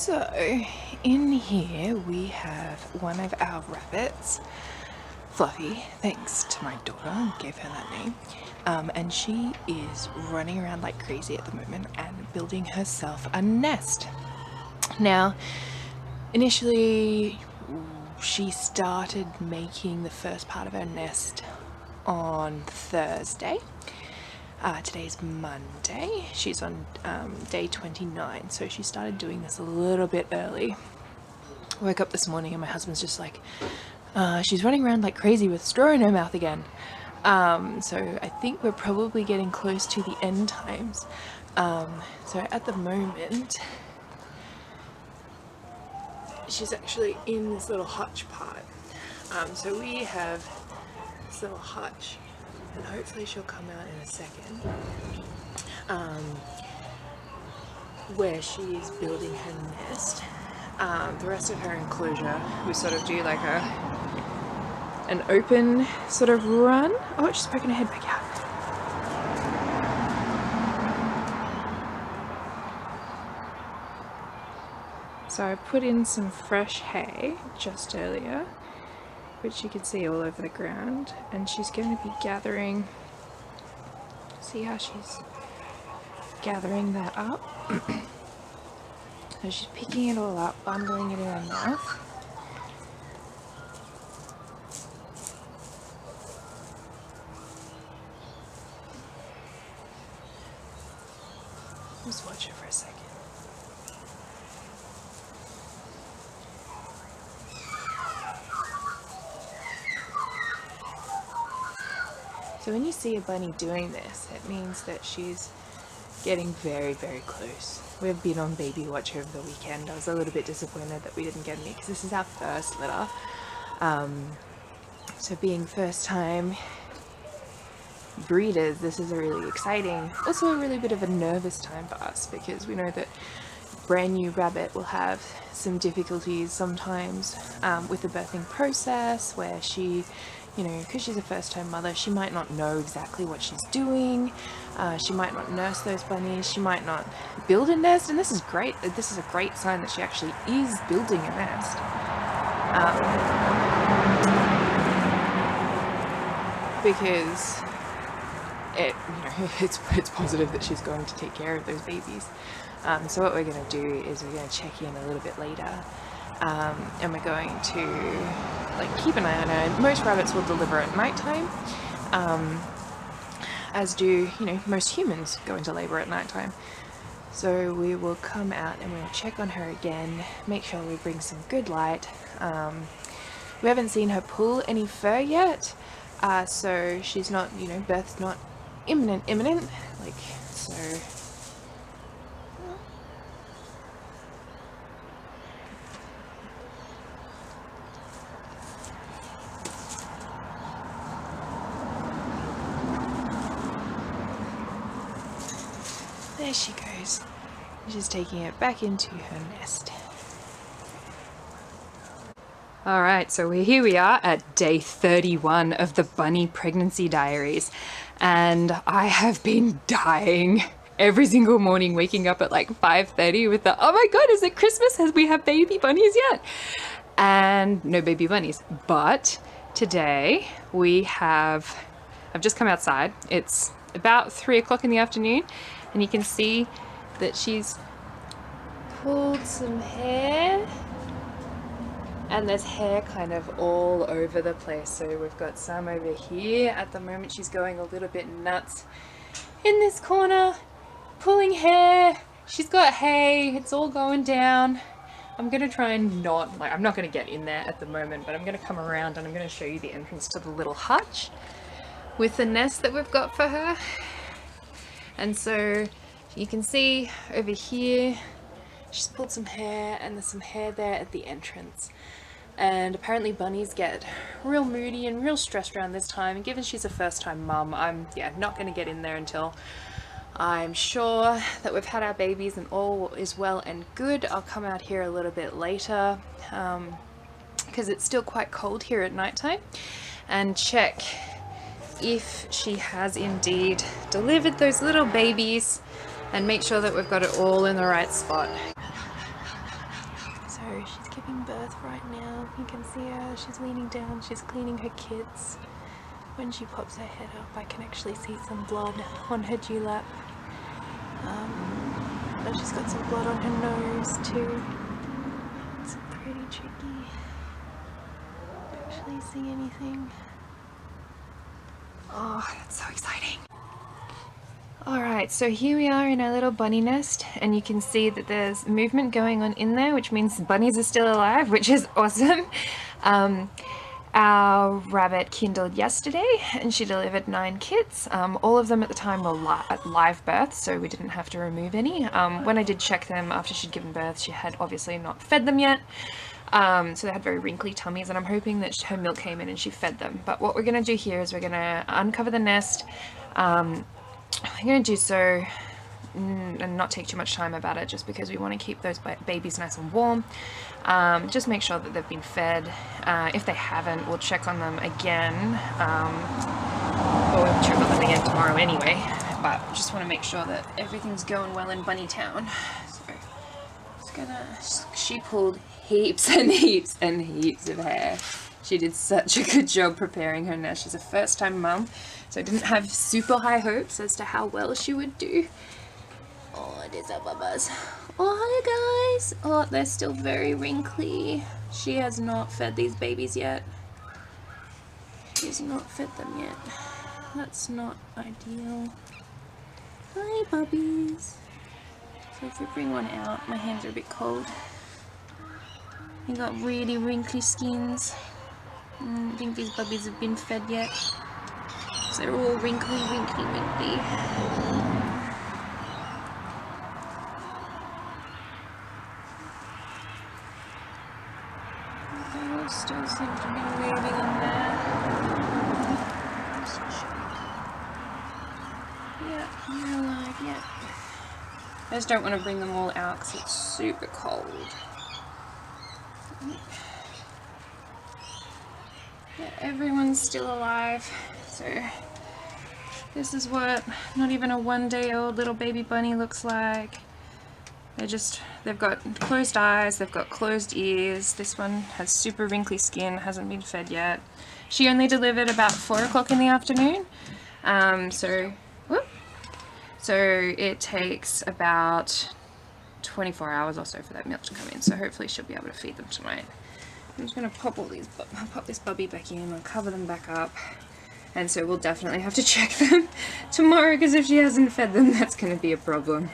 So in here we have one of our rabbits, Fluffy, thanks to my daughter, gave her that name, and she is running around like crazy at the moment and building herself a nest. Now, initially she started making the first part of her nest on Thursday. Today's Monday. She's on day 29, so she started doing this a little bit early. I woke up this morning and my husband's just like, she's running around like crazy with straw in her mouth again. So I think we're probably getting close to the end times. So at the moment, she's actually in this little hutch part. So we have this little hutch, and hopefully she'll come out in a second, where she is building her nest. The rest of her enclosure, we sort of do like an open sort of run. Oh, she's poking her head back out. So I put in some fresh hay just earlier, which you can see all over the ground, and she's going to be gathering, see how she's gathering that up. So she's picking it all up, bundling it in her mouth. Just watch her for a second. So when you see a bunny doing this, it means that she's getting very, very close. We've been on baby watch over the weekend. I was a little bit disappointed that we didn't get any because this is our first litter. So being first time breeders, this is a really exciting, also a really bit of a nervous time for us, because we know that brand new rabbit will have some difficulties sometimes with the birthing process, where she, you know, because she's a first time mother, she might not know exactly what she's doing. She might not nurse those bunnies, she might not build a nest, and this is great. This is a great sign that she actually is building a nest. Because it, you know, it's positive that she's going to take care of those babies. So what we're going to do is we're going to check in a little bit later, and we're going to like keep an eye on her. Most rabbits will deliver at nighttime, as do, you know, most humans go into labor at nighttime. So we will come out and we'll check on her again, make sure we bring some good light. We haven't seen her pull any fur yet, so she's not, you know, birth's not imminent, like, so. There she goes. She's taking it back into her nest. Alright, so here we are at day 31 of the Bunny Pregnancy Diaries, and I have been dying every single morning, waking up at like 5:30 with the, oh my god, is it Christmas? Has we have baby bunnies yet? And no baby bunnies. But today we have, I've just come outside, it's about 3 o'clock in the afternoon, and you can see that she's pulled some hair, and there's hair kind of all over the place. So we've got some over here. At the moment she's going a little bit nuts in this corner, pulling hair. She's got hay, it's all going down. I'm gonna try and not, like, I'm not gonna get in there at the moment, but I'm gonna come around and I'm gonna show you the entrance to the little hutch with the nest that we've got for her. And so you can see over here, she's pulled some hair, and there's some hair there at the entrance. And apparently bunnies get real moody and real stressed around this time, and given she's a first time mum, I'm not going to get in there until I'm sure that we've had our babies and all is well and good. I'll come out here a little bit later, because it's still quite cold here at nighttime, and check if she has indeed delivered those little babies, and make sure that we've got it all in the right spot. she's giving birth right now. You can see her, she's leaning down, she's cleaning her kids. When she pops her head up, I can actually see some blood on her dewlap. And she's got some blood on her nose too. It's pretty tricky. Don't actually see anything. Oh, that's so exciting. Alright, so here we are in our little bunny nest, and you can see that there's movement going on in there, which means bunnies are still alive, which is awesome. Our rabbit kindled yesterday, and she delivered 9 kids. All of them at the time were at live birth, so we didn't have to remove any. When I did check them after she'd given birth, she had obviously not fed them yet. So they had very wrinkly tummies, and I'm hoping that her milk came in and she fed them. But what we're going to do here is we're going to uncover the nest. I'm going to do so and not take too much time about it, just because we want to keep those babies nice and warm. Just make sure that they've been fed. If they haven't, we'll check on them again. Or we'll check on them again tomorrow anyway. But just want to make sure that everything's going well in Bunny Town. So she pulled heaps and heaps and heaps of hair. She did such a good job preparing her nest. She's a first-time mum, so I didn't have super high hopes as to how well she would do. Oh, there's our bubbas. Oh, hi guys. Oh, they're still very wrinkly. She has not fed these babies yet. She's not fed them yet. That's not ideal. Hi, puppies. So if we bring one out, my hands are a bit cold. They got really wrinkly skins. I don't think these puppies have been fed yet. So they're all wrinkly, wrinkly, wrinkly. They all still seem to be moving in there. Yeah, they're alive, yeah. I just don't want to bring them all out because it's super cold. Yeah, everyone's still alive. So this is what not even a 1-day-old little baby bunny looks like. They've got closed eyes, they've got closed ears. This one has super wrinkly skin, hasn't been fed yet. She only delivered about 4 o'clock in the afternoon. So it takes about 24 hours or so for that milk to come in. So hopefully she'll be able to feed them tonight. I'm just going to pop this bubby back in, I'll cover them back up. And so we'll definitely have to check them tomorrow, because if she hasn't fed them, that's going to be a problem.